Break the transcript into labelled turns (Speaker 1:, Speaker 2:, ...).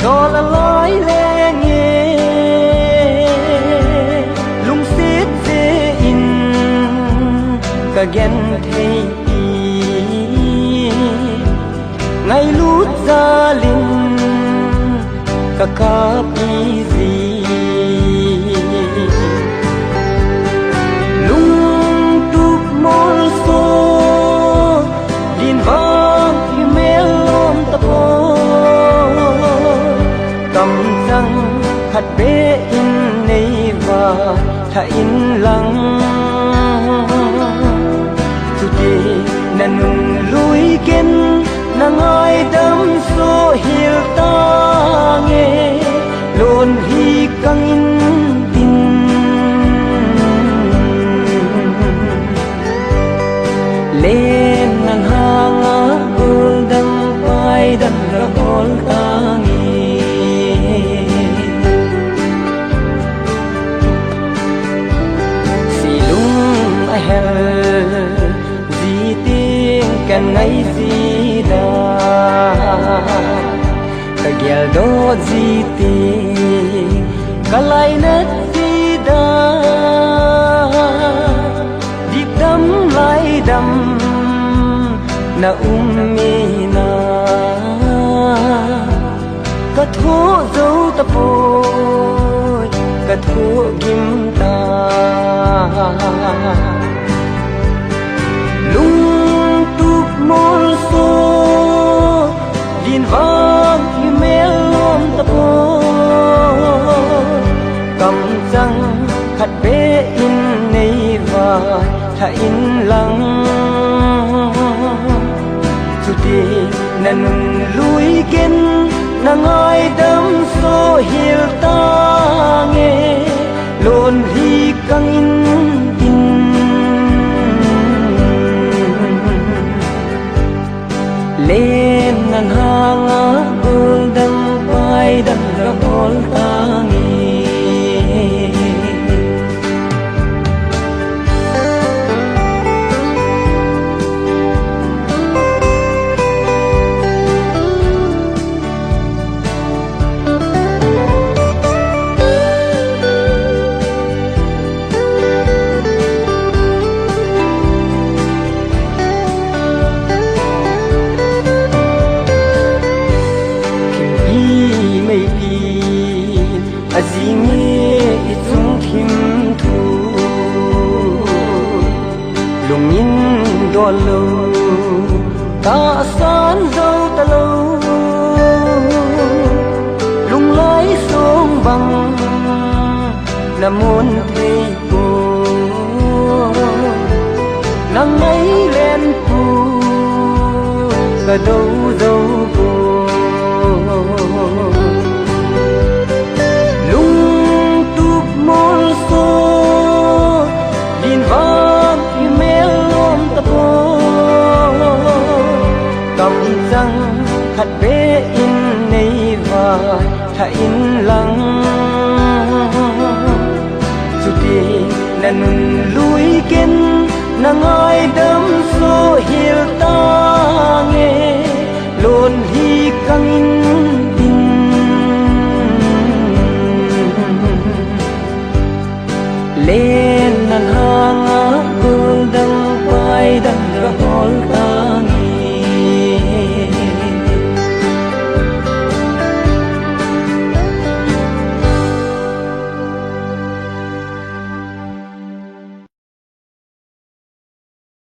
Speaker 1: gió là lối lê nghe lung xiết dễ in cả ghen thấy ngày lút ra linh cả cáp ý gì lung túc môn số điên vang như mê lôm tập hô cầm răng hạt bế in này và thả in lăng dù thế nâng lùi kiến nang ai đắm số hiểu ta nghe luôn hi căng in tin lên nang hang á gul đâm vai đâm ra hol ta nghe si lung ai hel di tiếng can ngay gì cả ghé đó gì tì cả lại nết gì đa đi đâm lại đâm na mi na cả thua dấu tập bôi cả thua kim ta lung túc môn số điên vang như mê lôm tập hô cầm răng hạt bế in này và thả in lăng dù thì nâng lùi kiến nang ai đắm số hiểu ta nghe luôn hi căng in lên nang hang á gul đâm vai đâm ra hol ta nghe azime itung thim thu lungin do lo ta san dâu ta lo lung lái sông bằng nam môn thầy cô nắng ấy lên phù cả đâu dâu cô hạt bế in này và thả in lăng dù thì nâng lùi kiến nang ai đắm số hiểu ta nghe luôn hi căng in tin lên nang hang á gul đâm vai đâm ra hol ta